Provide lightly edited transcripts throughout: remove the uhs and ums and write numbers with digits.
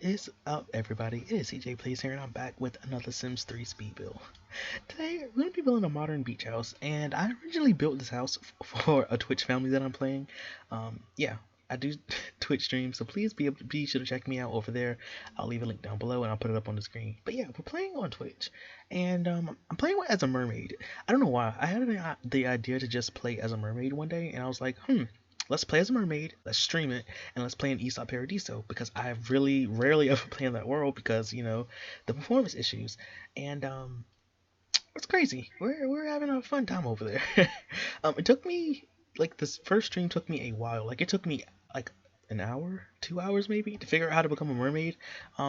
is up, everybody? It is CJ Plays here, and I'm back with another Sims 3 speed build. Today, we're going to be building a modern beach house, and I originally built this house for a Twitch family that I'm playing. Yeah, I do Twitch streams, so please be sure to check me out over there. I'll leave a link down below, and I'll put it up on the screen. But yeah, we're playing on Twitch, and I'm playing as a mermaid. I don't know why. I had the idea to just play as a mermaid one day, and I was like, let's play as a mermaid, let's stream it, and let's play in Aesop Paradiso because I really rarely ever play in that world because, the performance issues. And it's crazy. We're having a fun time over there. It took me this first stream took me a while. Like it took me like an hour, 2 hours maybe, to figure out how to become a mermaid.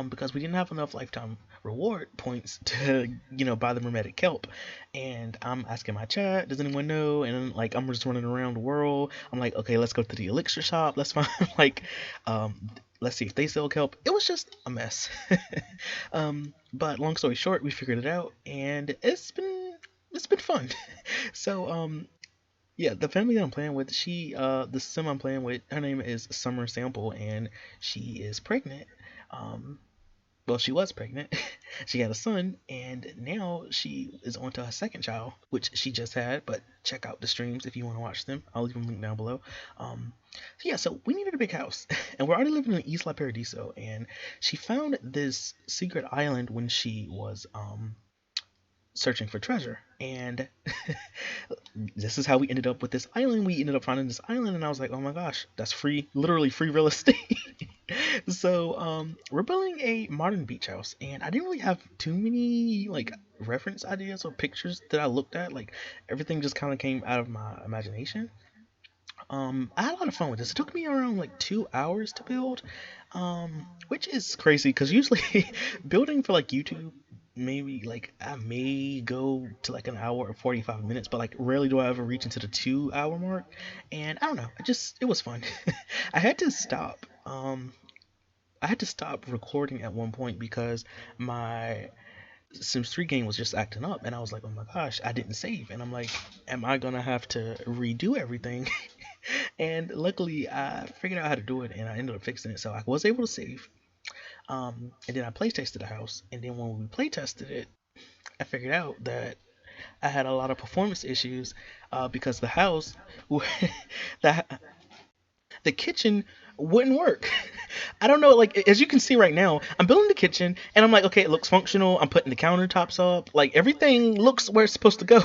Because we didn't have enough lifetime reward points to, buy the mermaidic kelp. And I'm asking my chat, does anyone know? And then, I'm just running around the world. I'm like, okay, let's go to the elixir shop. Let's find um, let's see if they sell kelp. It was just a mess. But long story short, we figured it out, and it's been fun. So yeah, the family that I'm playing with, the sim I'm playing with, her name is Summer Sample, and she is pregnant. Um, well, she was pregnant. She had a son, and now she is on to her second child, which she just had. But check out the streams if you want to watch them. I'll leave them linked down below. So yeah, so we needed a big house, and we're already living in Isla Paradiso, and she found this secret island when she was searching for treasure. And this is how we ended up with this island. We ended up finding this island, and I was like, oh my gosh, that's free, literally free real estate. So we're building a modern beach house, and I didn't really have too many reference ideas or pictures that I looked at. Like everything just kind of came out of my imagination. I had a lot of fun with this. It took me around 2 hours to build, which is crazy because usually building for YouTube, maybe I may go to an hour or 45 minutes, but rarely do I ever reach into the 2 hour mark. And I don't know, it was fun. I had to stop. I had to stop recording at one point because my Sims 3 game was just acting up, and I was like, oh my gosh, I didn't save. And I'm like, am I gonna have to redo everything? And luckily, I figured out how to do it, and I ended up fixing it, so I was able to save. And then I play tested the house, and then when we play tested it, I figured out that I had a lot of performance issues because the house, the the kitchen wouldn't work. I don't know, as you can see right now, I'm building the kitchen and I'm like, okay, it looks functional. I'm putting the countertops up. Everything looks where it's supposed to go.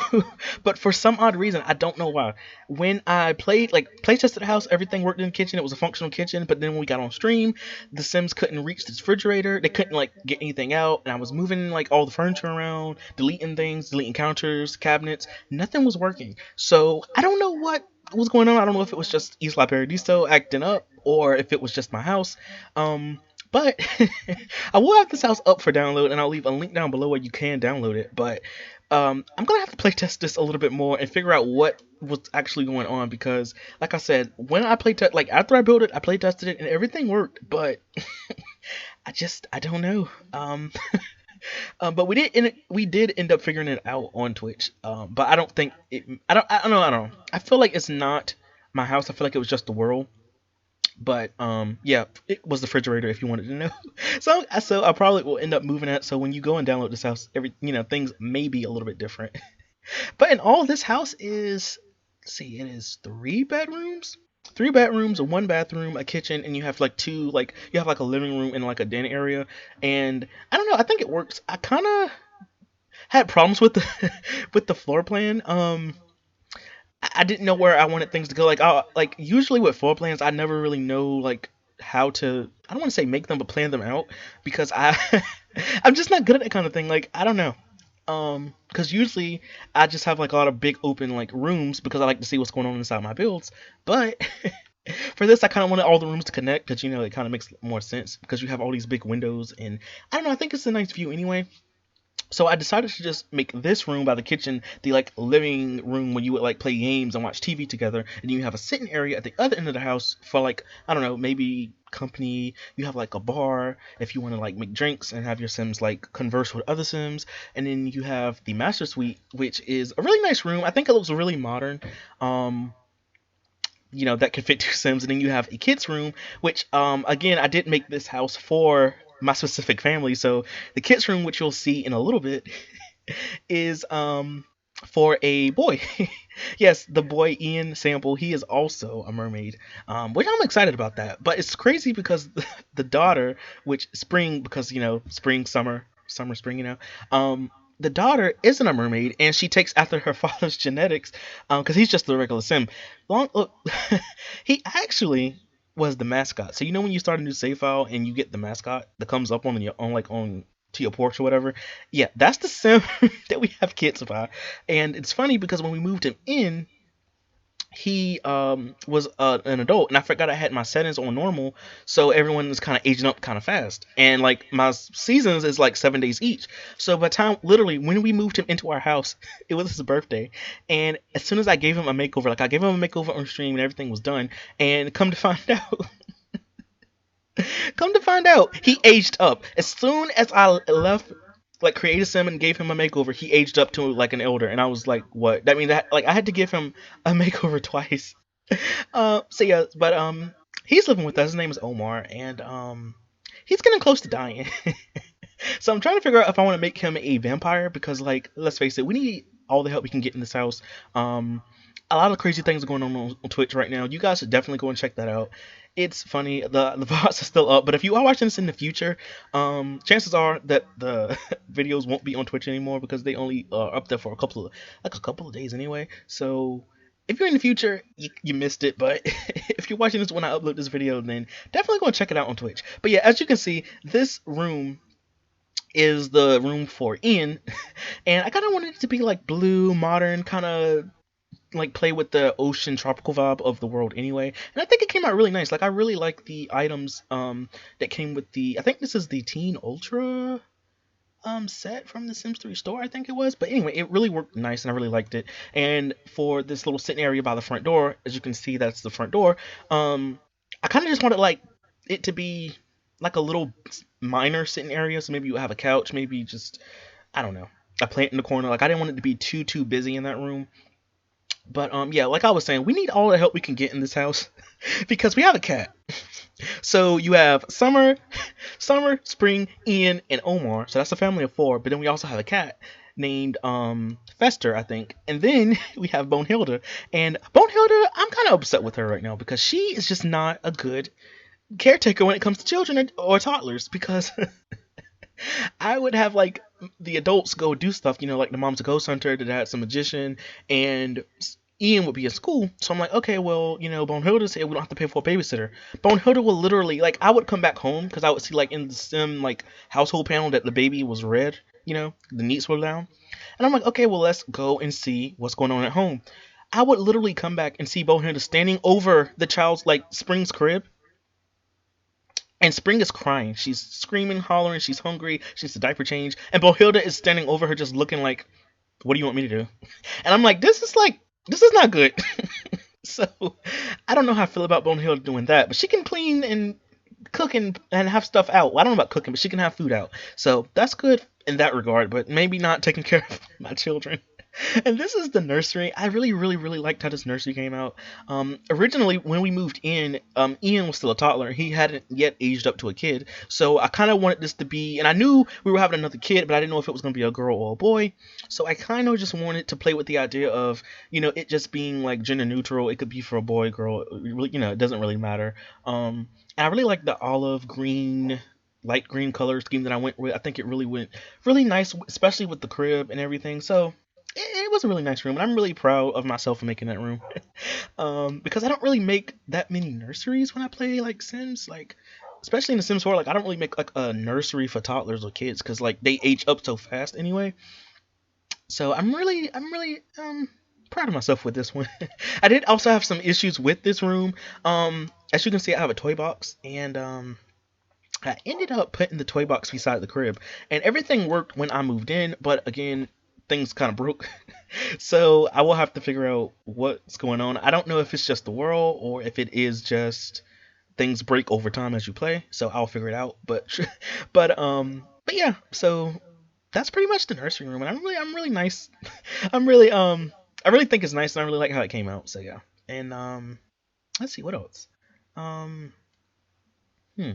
But for some odd reason, I don't know why. When I play tested the house, everything worked in the kitchen. It was a functional kitchen. But then when we got on stream, the Sims couldn't reach this refrigerator. They couldn't get anything out. And I was moving all the furniture around, deleting things, deleting counters, cabinets. Nothing was working. So I don't know what was going on. I don't know if it was just Isla Paradiso acting up or if it was just my house. But I will have this house up for download, and I'll leave a link down below where you can download it. But I'm gonna have to play test this a little bit more and figure out what was actually going on because, like I said, when I play test, after I built it, I play tested it and everything worked, but I don't know. But we did end up figuring it out on Twitch. But I don't think it. I don't know. I feel like it's not my house. I feel like it was just the world. But yeah, it was the refrigerator if you wanted to know. So I probably will end up moving it. So when you go and download this house, things may be a little bit different. But in all, this house is, let's see, it is 3 bedrooms. 3 bedrooms, 1 bathroom, a kitchen, and you have you have a living room and a den area. And I don't know, I think it works. I kind of had problems with the with the floor plan. I didn't know where I wanted things to go. Usually with floor plans, I never really know how to. I don't want to say make them, but plan them out because I'm just not good at that kind of thing. I don't know. Because usually I just have a lot of big open rooms because I like to see what's going on inside my builds. But for this, I kind of wanted all the rooms to connect because it kind of makes more sense because you have all these big windows, and I don't know. I think it's a nice view anyway. So I decided to just make this room by the kitchen the living room where you would play games and watch TV together, and you have a sitting area at the other end of the house for I don't know, maybe company. You have a bar if you want to make drinks and have your Sims converse with other Sims, and then you have the master suite, which is a really nice room. I think it looks really modern. That could fit 2 Sims, and then you have a kids room, which again, I did make this house for my specific family. So the kids room, which you'll see in a little bit, is for a boy. Yes, the boy Ian Sample. He is also a mermaid, which I'm excited about that. But it's crazy because the daughter, which spring, because spring, summer, summer, spring, the daughter isn't a mermaid, and she takes after her father's genetics, because he's just a regular sim. Long look, he actually was the mascot. So when you start a new save file and you get the mascot that comes up on your on like on to your porch or whatever. Yeah, that's the sim that we have kids by. And it's funny because when we moved him in, he was an adult, and I forgot I had my settings on normal, so everyone is kind of aging up kind of fast, and like my seasons is like 7 days each. So by the time, literally, when we moved him into our house, it was his birthday, and as soon as I gave him a makeover, like I gave him a makeover on stream and everything was done, and come to find out, he aged up. As soon as I left, like created sim and gave him a makeover, he aged up to like an elder, and I was like, "What?" That means that like I had to give him a makeover twice. So yeah, but he's living with us. His name is Omar, and he's getting close to dying. So I'm trying to figure out if I want to make him a vampire because, like, let's face it, we need all the help we can get in this house. A lot of crazy things are going on Twitch right now. You guys should definitely go and check that out. It's funny. The VODs are still up, but if you are watching this in the future, chances are that the videos won't be on Twitch anymore because they only are up there for a couple of days anyway. So if you're in the future, you missed it. But if you're watching this when I upload this video, then definitely go and check it out on Twitch. But yeah, as you can see, this room is the room for Ian, and I kind of wanted it to be like blue, modern, kind of like play with the ocean tropical vibe of the world anyway. And I think it came out really nice. Like I really like the items that came with the, I think this is the Teen Ultra set from the Sims 3 store, I think it was. But anyway, it really worked nice and I really liked it. And for this little sitting area by the front door, as you can see, that's the front door. I kind of just wanted like it to be like a little minor sitting area. So maybe you have a couch, maybe just, I don't know, a plant in the corner. Like I didn't want it to be too busy in that room. But yeah, like I was saying, we need all the help we can get in this house because we have a cat. So you have Summer, Spring, Ian, and Omar. So that's a family of four. But then we also have a cat named Fester, I think. And then we have Bonehilda. And Bonehilda, I'm kind of upset with her right now because she is just not a good caretaker when it comes to children or toddlers because I would have like the adults go do stuff, like the mom's a ghost hunter, the dad's a magician, and Ian would be at school. So I'm like, okay, well, Bonehilda said we don't have to pay for a babysitter. Bonehilda will literally, like, I would come back home because I would see like in the sim like household panel that the baby was red, the neats were down, and I'm like, okay, well let's go and see what's going on at home. I would literally come back and see Bonehilda standing over the child's like Spring's crib. And Spring is crying. She's screaming, hollering. She's hungry. She needs a diaper change. And Bohilda is standing over her just looking like, what do you want me to do? And I'm like, this is not good. So I don't know how I feel about Bonehilda doing that. But she can clean and cook and have stuff out. Well, I don't know about cooking, but she can have food out. So that's good in that regard. But maybe not taking care of my children. And this is the nursery. I really, really, really liked how this nursery came out. Originally, when we moved in, Ian was still a toddler. He hadn't yet aged up to a kid. So I kind of wanted this to be, and I knew we were having another kid, but I didn't know if it was going to be a girl or a boy. So I kind of just wanted to play with the idea of, it just being like gender neutral. It could be for a boy, girl. It doesn't really matter. And I really like the olive green, light green color scheme that I went with. I think it really went really nice, especially with the crib and everything. So it was a really nice room, and I'm really proud of myself for making that room. Because I don't really make that many nurseries when I play like Sims, like especially in the Sims 4. Like I don't really make like a nursery for toddlers or kids because like they age up so fast anyway. So I'm really proud of myself with this one. I did also have some issues with this room. As you can see, I have a toy box, and I ended up putting the toy box beside the crib, and everything worked when I moved in, but again, things kind of broke. So I will have to figure out what's going on. I don't know if it's just the world or if it is just things break over time as you play. So I'll figure it out. But but yeah. So that's pretty much the nursery room, and I'm really nice. I really think it's nice, and I really like how it came out. So yeah. And let's see what else. Um, hmm.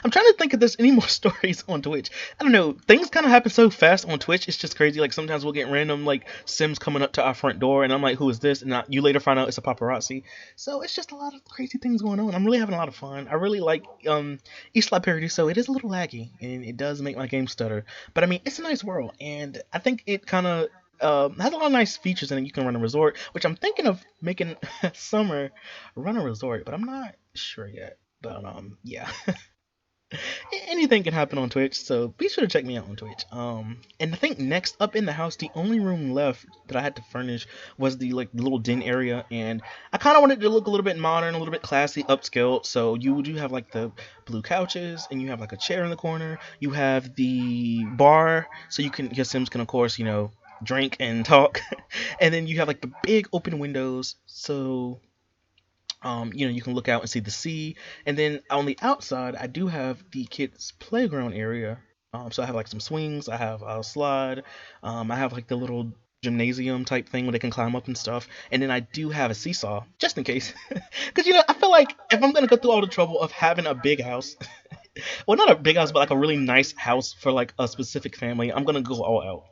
I'm trying to think if there's any more stories on Twitch. I don't know. Things kind of happen so fast on Twitch. It's just crazy. Like sometimes we'll get random like Sims coming up to our front door, and I'm like, "Who is this?" And you later find out it's a paparazzi. So it's just a lot of crazy things going on. I'm really having a lot of fun. I really like East Light Parody. So it is a little laggy, and it does make my game stutter. But I mean, it's a nice world, and I think it kind of has a lot of nice features in it. You can run a resort, which I'm thinking of making summer run a resort, but I'm not sure yet. But yeah. Anything can happen on Twitch, so be sure to check me out on Twitch. And I think next up in the house, the only room left that I had to furnish was the like little den area, and I kind of wanted it to look a little bit modern, a little bit classy, upscale. So you do have like the blue couches, and you have like a chair in the corner. You have the bar, so your Sims can of course drink and talk, and then you have like the big open windows, so you can look out and see the sea. And then on the outside, I do have the kids' playground area. So I have like some swings, I have a slide, I have like the little gymnasium type thing where they can climb up and stuff. And then I do have a seesaw, just in case. Because, I feel like if I'm going to go through all the trouble of having a big house, well, not a big house, but like a really nice house for like a specific family, I'm going to go all out.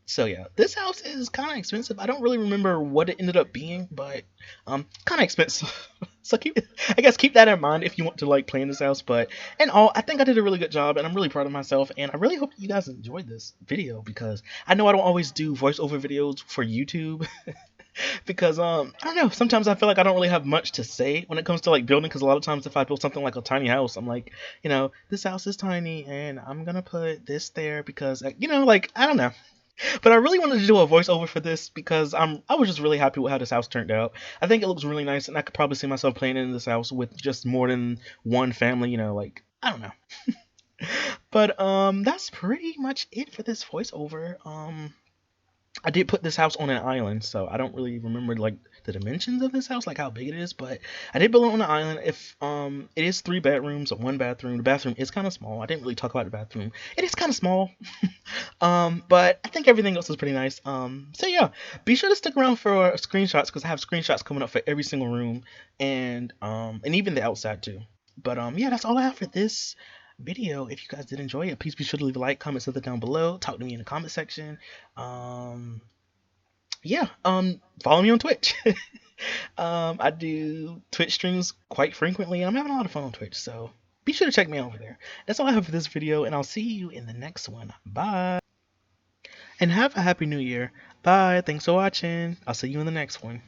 So yeah, this house is kind of expensive. I don't really remember what it ended up being, but kind of expensive. So I guess keep that in mind if you want to like play in this house. But in all, I think I did a really good job, and I'm really proud of myself. And I really hope you guys enjoyed this video because I know I don't always do voiceover videos for YouTube. Because I don't know, sometimes I feel like I don't really have much to say when it comes to like building, because a lot of times if I build something like a tiny house, I'm like, this house is tiny and I'm gonna put this there because like I don't know. But I really wanted to do a voiceover for this because I was just really happy with how this house turned out. I think it looks really nice, and I could probably see myself playing in this house with just more than one family, like I don't know. But that's pretty much it for this voiceover. I did put this house on an island, so I don't really remember like the dimensions of this house, like how big it is, but I did build it on an island. If it is 3 bedrooms, 1 bathroom. The bathroom is kind of small. I didn't really talk about the bathroom. It is kind of small. But I think everything else is pretty nice. So yeah, be sure to stick around for screenshots because I have screenshots coming up for every single room and even the outside too. But yeah, that's all I have for this video. If you guys did enjoy it, please be sure to leave a like, comment something down below, talk to me in the comment section. Yeah, follow me on Twitch. I do Twitch streams quite frequently, and I'm having a lot of fun on Twitch, so be sure to check me out over there. That's all I have for this video, and I'll see you in the next one. Bye, and have a happy new year. Bye, thanks for watching. I'll see you in the next one.